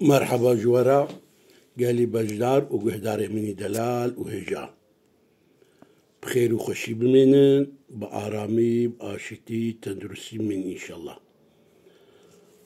مرحبا جوارا قالي بجدار وقهدار مني دلال وهجا بخير وخشي بمنن بآرامي بآشتي تندرسي من إن شاء الله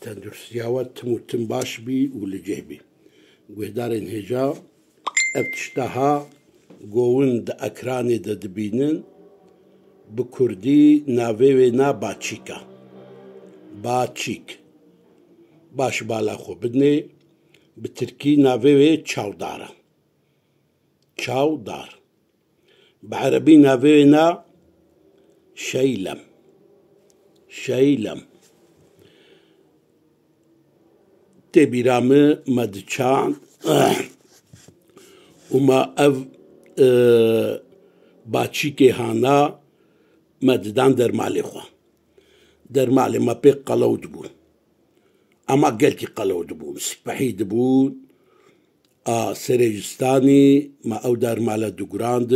تندرسياوات تموتن باش بي ولجهبي قهدار هجا ابتشتها قوون دا أكراني دا دبينن بكردي ناوينا باتشيكا باتشيك باش بالا خو بدني بتركي ناوي تشاودارا تشاودار بعربي ناوينا شيلم شيلم تبيرامي مدچان وما اف باتشيكي هانا مددان درمالي خوا درمالي ما بيق قلو دبون اما قلتي قلو دبون سبحي دبون سريجستاني ما او درمالا دوغراند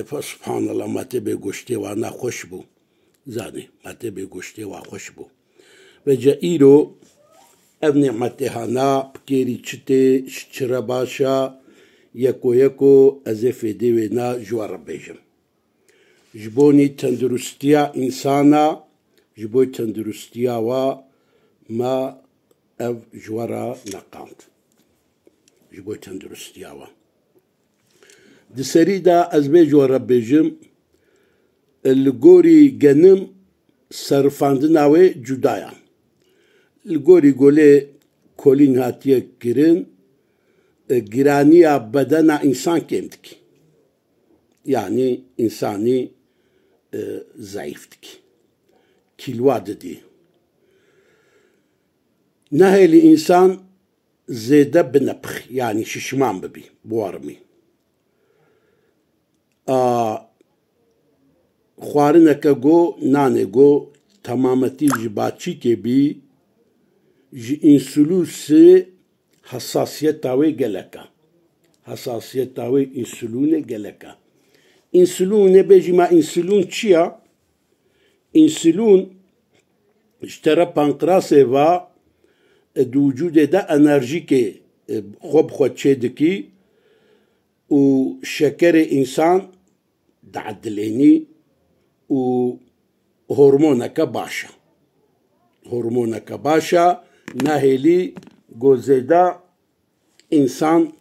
فسبحان الله ما تبي قشتي وانا خوش بو زاني ما تبي قشتي وانا خوش بو وجائيرو ابني متهانا بكيري تشتي شترا باشا يكو يكو ازفي ديوينا جوار بيجم جبوني تندرستيا إنسانا جبوي تندرستيا ما أف جوارا نقانت جبوي تندرستيا دسري دا أزبي جوارا بيجم الغوري جنم سرفاندناوي جدايا الغوري قولي كولين هاتيه كيرين جرانيا بدنا إنسان كيمتكي يعني إنساني زعيفتك كيلواد دي نهي الإنسان زيادة بنبخ يعني ششمان ببي بوارمي خوارنك جو ناني جو تمامتي جباتشي كي بي جي انسولو سي حساسية تاوي جلكا حساسية تاوي انسولون جلكا انسولون بيجي ما انسولون تشيا انسولون اشترى بانقراسي و وجود ده انرجيكي خوب خود تشيدكي و شكر انسان دعدليني و هرمونك باشا هرمونك باشا ناهيلي جوزيدا انسان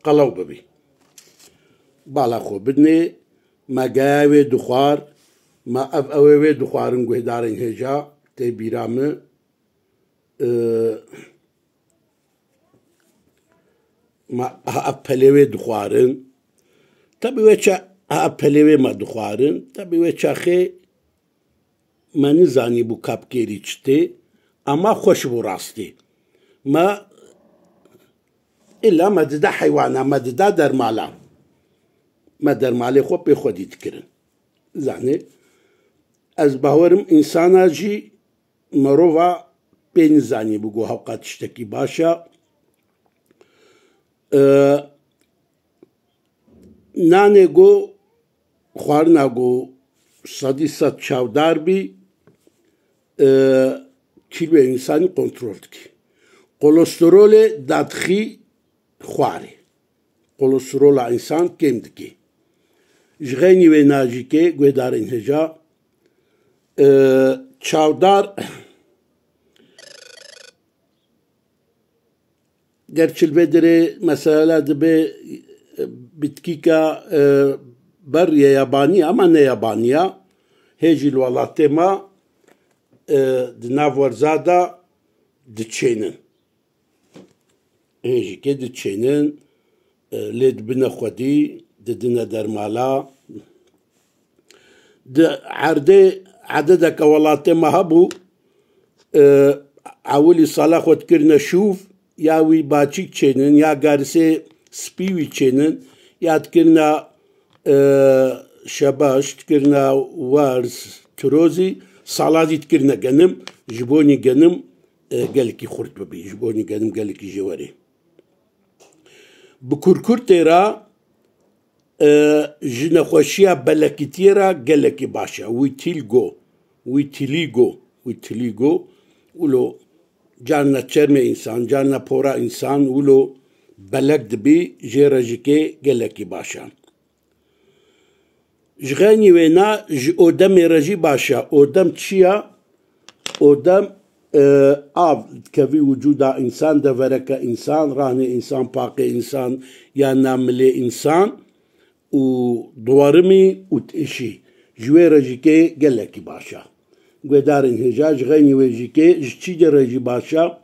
قلوب بي بالا خو بدني ما قاوي دخوار ما اف اوي دخوارن قهدارن هجا تي بيرامي ما ابلوي دخوارن تبي وچا ابلوي ما دخوارن تبي وچا خي ما نزاني بو كابكيري چتي اما خوش بو راستي ما الا مددا حيوانا مددا درمالا ما درمالي خو بي خودي تكرن زعني از باورم انسانا جي مروفا بين زاني بقو هوقات تشتكي باشا ناني جو خوارنا جو صدي صد شاودار بي كيلو انساني كنترول تكي كوليسترول دادخي خواري كوليسترول انسان كيم دكي جغيني ويناجيكي قويدارين هجا شاودار گرچه البدري مثلا دبي بتكيكا برية يابانية أما نه يابانية هيجي الولاتي ما دناف ورزادا دتشينن هيجي كي دتشينن ليد بنا خودي ددنا درمالا عردي عددك ولاتي ما هبو عولي صلاح وتكرنا شوف ياوي باتشيك تشينن يا غارسي سبيوي تشينن يا تكرنا شباش تكرنا وارز تروزي صالادي تكرنا جنم جبوني جنم قالك خرط ببي جبوني جنم قالك جواري بكركر تيرا جنخوشيا بلكتيرا قالك باشا ويتيليغو ولو جارنا چرم انسان جارنا پورا انسان ولو بلک دبی جیرجیکه گلکی باشا جغانی وینا اودم رجی باشا اودم چیا اودم آب كفي وجود إنسان دفرك إنسان راني إنسان باقي إنسان يا ناملي إنسان ودوارمي وتأشي جويرة جيكي قلكي باشا قدارن هجاج غني ويجيكي جتشي جرجي باشا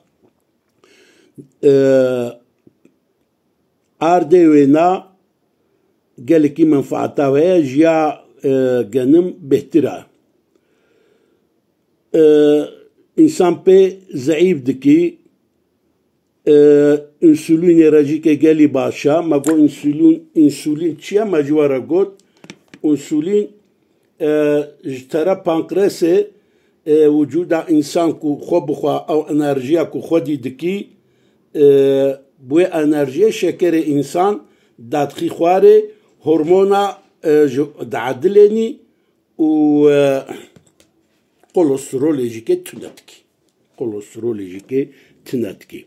آردي وينا قلكي منفعتها وهي جيا جنم بهترا إنسان بي ضعيف دكي انسولين راجيكي قالي باشا ما قو انسولين تشيا ما جوارا قوت انسولين جترا بانكريسي وجود انسان كو خو بخوا او انرجيا كو خودي دكي بوي انرجيا شكر انسان دادخي خواري هرمونا دعدلني و كوليستروليجيكي تنتكي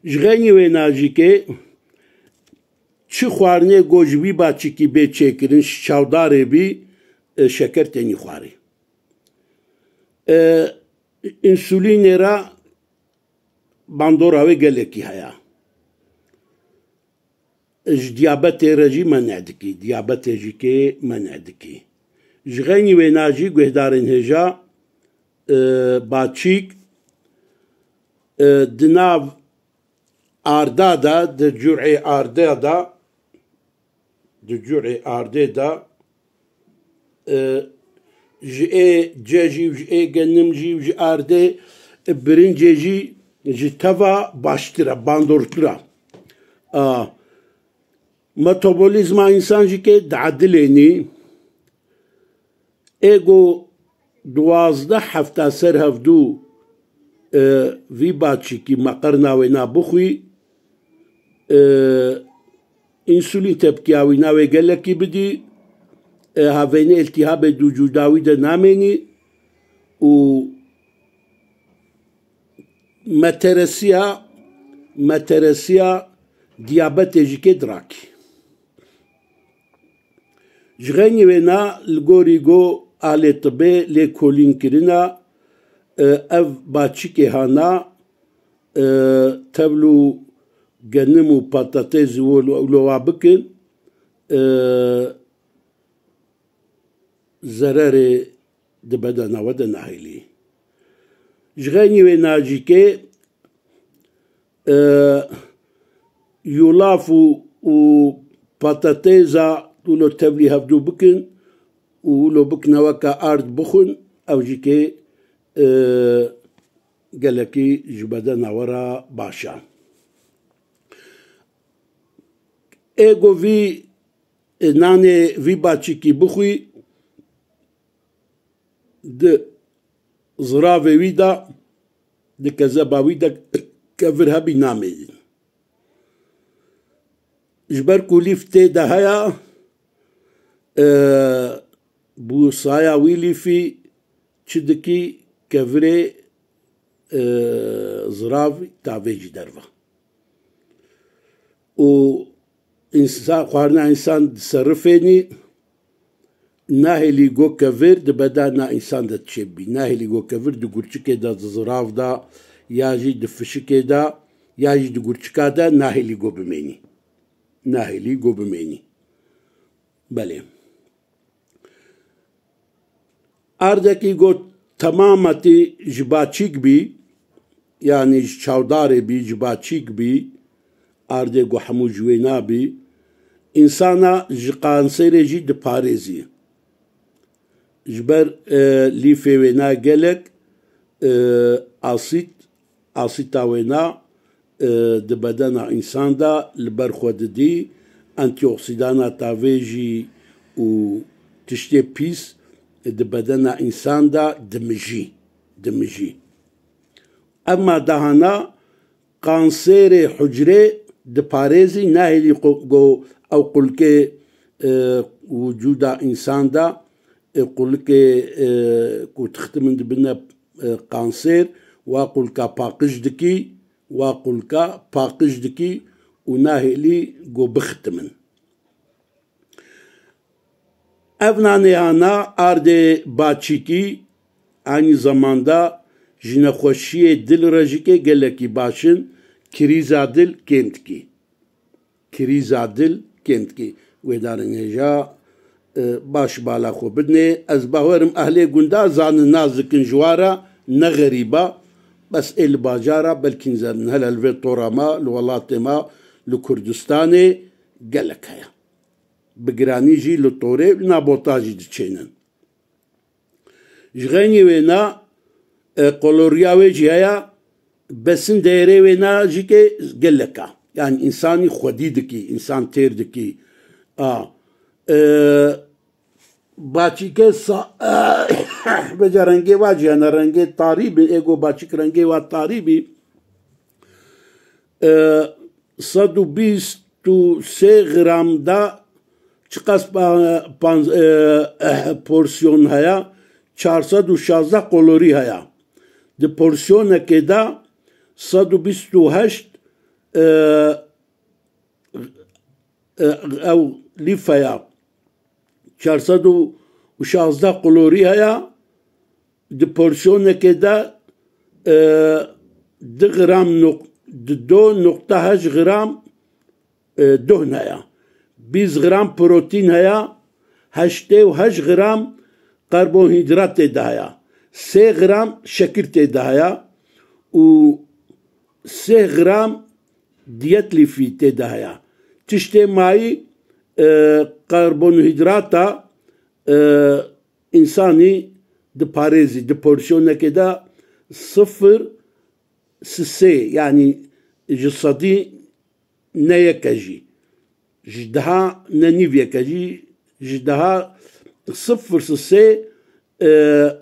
جغاني ويناجيكي چي خوارني گوجبي باچيكي بي چيكرين شاوداري بي شكر تاني خواري انسولين را باندورا وي گلكي هيا ديابت رجي منعدكي ديابت جيكي منعدكي جغاني ويناجي قهدارين هجا باچيك دناف آردادا دجرعي آردادا جي جاجي وجي جنم جي وجي آردي برنجي جي تفا باشترا باندورترا ميتابوليزم انسان جي كي دعدليني ايجو 12 هفته سر هفدو وی باچی کی مقرنا و نابخوی انسولین تبکیاوی ناوی گلکی بدی هاوینه التهاب دو جوداوی ده نامینی و مترسیا دیابت جیکه دراکی جغنی وینا لگوری گو آلی طبی لی کولین کرنا اف باچیکی هانا تبلو گنم و پاتاتیز ولو بکن ضرر دبدن و دنهیلی جغنی و ناجیکه یولاف و پاتاتیزا ولو تبلی هفدو بکن ولو بكنا وكا أرض بخن أو جيكي قالكي جبدنا ورا باشا ايغو في ناني في باتشيكي بخوي د زرافي ويدا د كذبا ويدا كفرها بنامي جبر كوليفتي دهيا بو صايا ويلي في تشدكي كفري زرافي تافيجي درفا و انسان قارنا انسان تصرفيني ناهي جو كفر دبدانا انسان دا تشبي ناهي جو كفر دقورتشكي دا زراف دا ياجي دفشكي دا ياجي دقورتشكا دا ناهي جو بميني بله اردكي جو تمامتي جباچيك بي يعني چاوداري بي جباچيك بي ارده جو حمو جوينا بي انسانا جقانسيري جي دپاريزي جبر ليفي وينا جلك اسيتا وينا دبدنا انسان دا لبرخود دي انتي اوكسيدانا تافيجي و تشتي بيس دبدنا انسان دا دمجي اما دهانا قانسير حجري دپاريزي ناهلي جو او قلكي وجود انسان دا قلكي كو تختمن دبنا قانسير واقولكا باقش دكي واقولكا باقش دكي وناهلي جو بختمن evnaneyana arde baçiki aynı zamanda jinaxoşiye dil rejike geleki başın kriza dil kentki vedarın heja baş bala xo bidne ez bawerim ehli gunda zanın nazikin jwara ne gariba bes el bajara belkin zerin helal ve torama lwalatima li Kurdistanê gelek heye بگرانی جی لطوره نابوتاجی دچینن جغنی وینا قلوریا جی هیا بسن دیره وینا جی که گلکا yani insani خودی دکی insan تیر دکی باچی که بجا رنگی و جانا رنگی تاریبی ایگو باچی که رنگی و تاریبی 123 gram da چقدر پورسیون هیا 416 قلوری هیا ده پورسیون که دا 128 او لیف هیا 416 قلوری هیا ده پورسیون که دا 2.8 gram دهن هیا 20 gram protein haya 8 gram karbonhidrat de haya 3 gram şekir de haya u 3 gram diyet lifi de haya tişte mai karbonhidrata insani de parezi de porsiyona keda 0 cc yani cisadi ne yekaji جدها ننيفيا كجي جدها 0 سي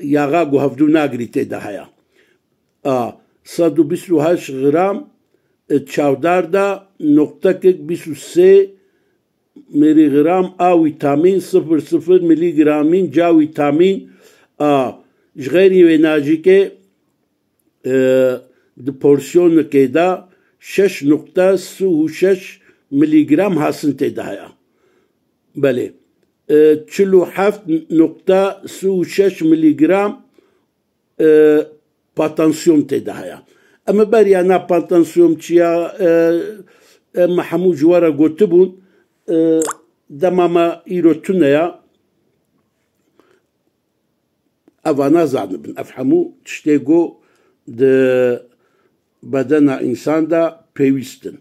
ياغاغو هفدو ناغري تدهايا 128 غرام تشاودار دا نقطة 23 ملي غرام آ ويتامين 0 ملي غرامين جا ويتامين جغيري ويناجيكي دي بورسيون كيدا 6.6 ملي جرام هاسن تدهايا بله 47.6 ملي جرام باتنسيوم تدهايا اما بري انا باتنسيوم تشيا محمود جوارا قوتبون دماما ايروتونيا افانا زعنبن افحمو تشتيقو د بدنا انسان دا بيويستن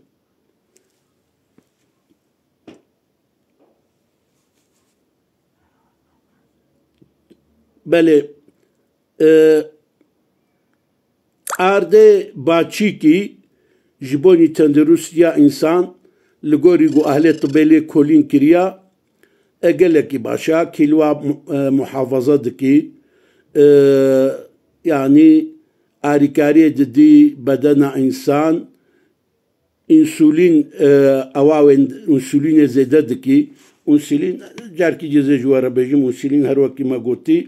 بله arde باچیکی جبونی تندرستیا انسان لگوری گو اهل طبیلی کولین کریا اگلکی باشا کلوا محافظه دکی yani آریکاری ددی بدن انسان انسولین اواوین انسولین زیده دکی انسولین جارکی جزه جواره بجیم انسولین هر وقتی ما گوتی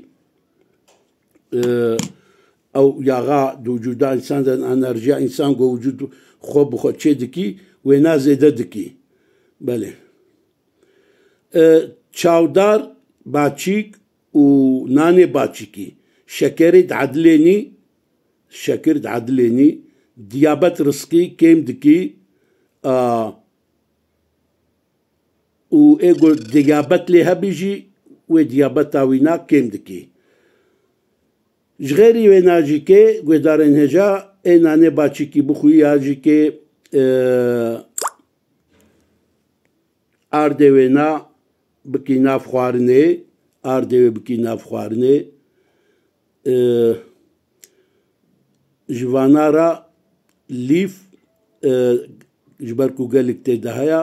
او یاغا دو وجود انسان دن انرژی انسان گو وجود خوب خود چه دکی و نازده دکی بله چاودار باچیک و نانه باچیکی شکر عدلینی دیابت رسکی کم دکی و ایگو دیابت لیها بیجی و دیابت آوینا کم دکی جغيري ويناجيكي قدارن هجا اناني باچيكي بخوي هاجيكي آرده وینا بکی ناف خوارنه آرده بکی ناف خوارنه جوانارا لیف جبرکو گلک تدهایا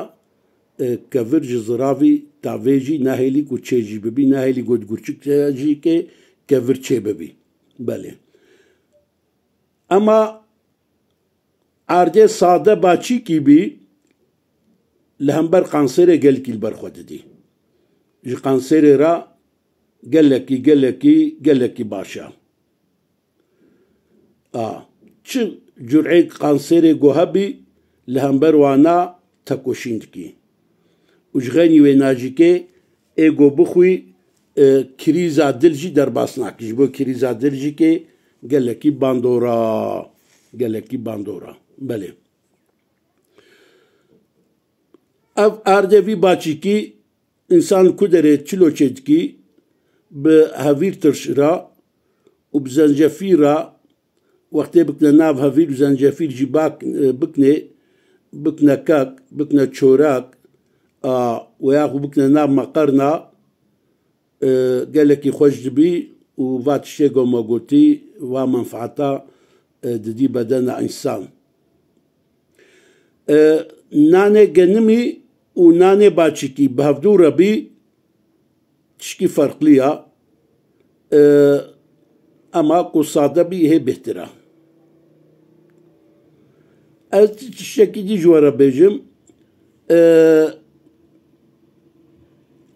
کفر جزراوی تاویجی نهیلی کو چیجی ببی نهیلی گود گرچک تاجی که کفر چه ببی بله اما آرده ساده باچی کی بی لهمبر قانسر گل کی برخود دی جی قانسر را گلکی باشا چ جرعه قانسری گوهبی لهمبر وانا تکوشیندکی وجغنی و ناجیکه ایگو بخوی کریزا دلجی در باس ناکش بو کریزا دلجی که گلکی باندورا بله اف اردوی باچی کی انسان کدره چلو چید کی به هاویر ترشرا و بزنجفیرا وقتی بکنه ناف هاویر بزنجفیر جی بکنه کاک بکنه چوراک و یاخو بکنه ناف مقرنا گلکی خوش دبی و وات شیگو مگوتی و منفعتا ددی بدن انسان نانه گنمی و نانه باچکی بهفدو ربی تشکی فرقلیه اما قصاده بی هی بهتره از تشکی دی جواره بیجم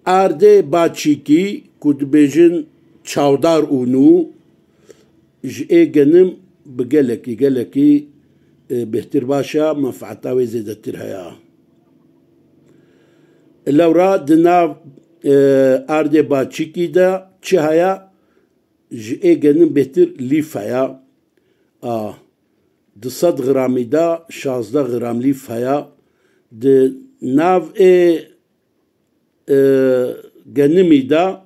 arde baçiki kudbejin çavdar unu ji genim bi gelekî bihtir başa menfaeta wê zêdetir heye lewra di nav ardê baçikî de çi heye ji genim bêhtir lîf heye di 100 gramî de 16 gram lîf heye di nav genimi da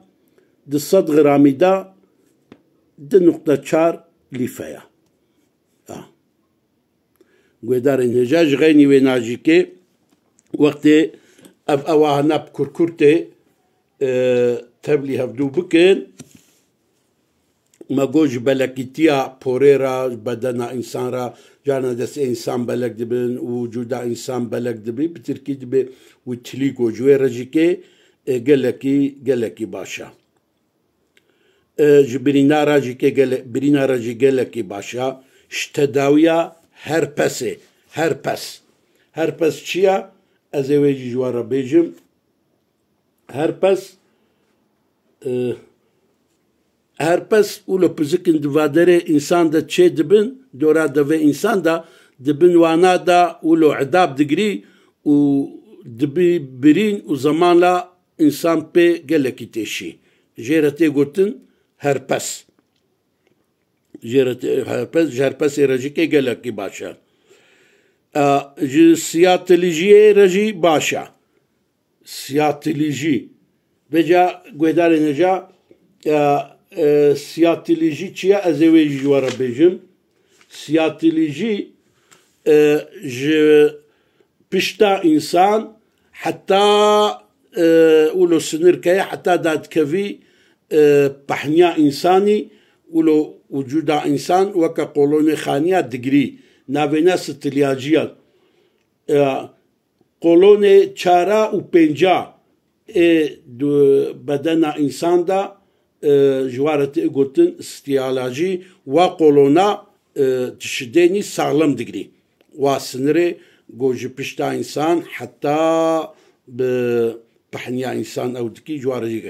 di 100 gramî da 2.4 lîfeya guhdarên hêja ji xeynî wê nacîkê wextê ev ewahana bi kurkurtê tevlî hevdû bikin me got ji belekîtiya porê ra bedena însan ra carna destê însan belek dibin û vücuda însan belek dibî bi tirkî dibe wî tilî got ji wê rejîkê gelekî baş e ji birînara jî gelekî baş e ji tedawiya herpes çi ye ez ê wê jî ji we re bêjim herpes û li pizikin di vaderê însan de çê dibin dora devê însan da dibin wana da û li edab digirî û dibî birîn û zamanla însan pê gelekî têşî jê re tê gotin herpes ji herpesê re jî kê gelekî baş e ji siyatelîjiyê re jî baş e siyatelîjî vêca guhdarên hêja siyatelîjî çi ye ez ê wê jî ji we re bêjim siyatelîjî ji pişta însan heta û li sinirkeye heta dadikevî pehniya însanî û li vücuda însan weke qolonê xaniya digirî navêne stilyaciya qolonê çara û pênca ê bedena însan da ji we re tê gotin stiyalacî wa qolona tişidênî saxlem digirî wa sinirê got ji pişta însan heta bi pehniya însan ew dikî ji we re jî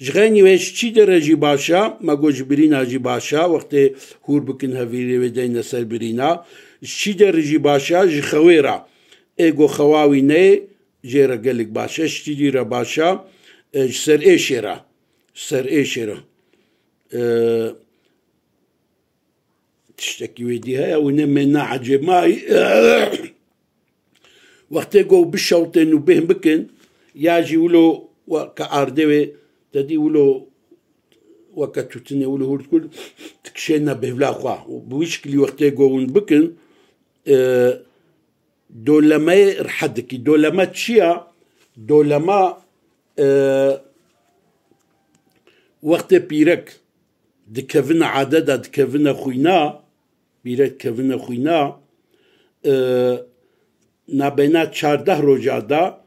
ji xeynî wê ji çî de jî baş e me got ji birîna jî baş e wextê hûr bikin hevîrê wê deyne ser birîna ji çî de jî baş e ji xewê re ê got xewa wî neyê jê re gelek baş e ji tîdî re baş e ji serêşê re tiştekî wê dî heye wî me ecêmayî wextê got bişewtin û bêhn bikin ya jî wilo weke ardê wê tedî wilo weke tûtinê wilo hûr dikir dikişêne bêvla xwe bi wî şekilî wextê got hûn bikin dolemeyê rihet dikî doleme çi ye dolema wextê pîrek dikevine adeda dikevine xwîna pîrek dikevine xwîna nabêhna 14 roja da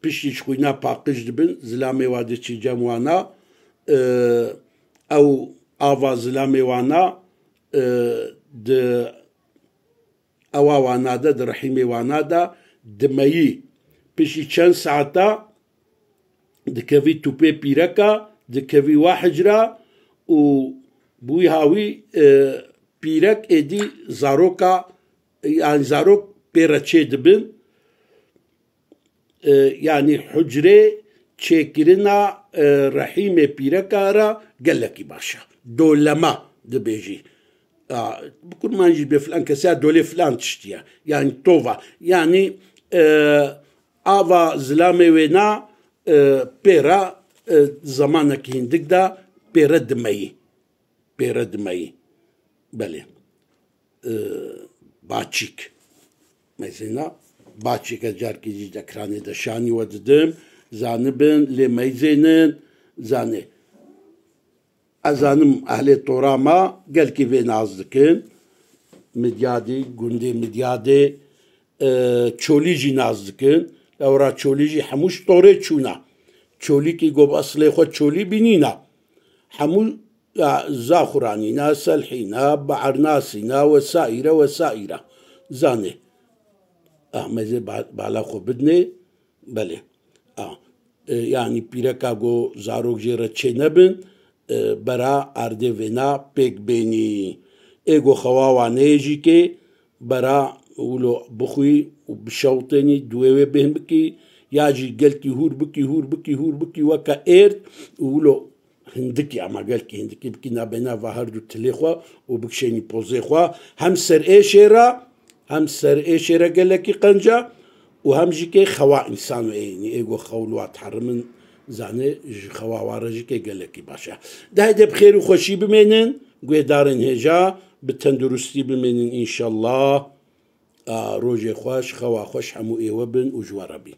piştî ji xwîna paqij dibin zilamê wa diçîcem wana ew ava zilamê wana di ewa wana de di rihîmê wana de dimeyî piştî çend saeta dikevî tûpê pîreka dikevî wa hicra û bi wî hawî پیرک ادی زاروکا يعني زاروک پیرا چه دبن يعني حجره چکرنا رحیم پیرکا را گلکی باشا دولما دبیجی بكل ما نجي بفلان كسا دولي فلان تشتيا يعني توفا يعني آفا زلامي وينا بيرا زمانك هندك دا بيرا دمي بله باچيك مثلا باچيك جار كي جي دكراني دا شاني وددم زانبن لميزينن زاني ازانم اهل توراما قال كي في نازدكن مديادي قندي مديادي تشوليجي نازدكن اورا تشوليجي حموش طوري تشونا تشولي كي قوب اصلي خو تشولي بنينا حمو زاخرانينا سلحينا بعرناسينا وسائرة زاني مزي بالا خو بدني بله يعني بيركا قو زاروك جيرا تشينبن برا ارده ونا پیک بینی ایگو خواوانه جی که برا ولو بخوی و بشوطنی دویوه بهم بکی یا جی گل کی هور بکی وکا ایرد ولو هندکی اما گل کی هندکی بکی نابینا و هر دو تلیخوا و بکشینی پوزه خوا هم سر ایشیرا گلکی قنجا و هم جی که خوا انسانو اینی ایگو خولوات حرمن زانه خواوارجی که گلکی باشه ده بخیر و خوشی بمینن گوهدارن هجا بتندرستی بمینن انشالله روژه خوش خوا خوش همو ایوه بن و جواربی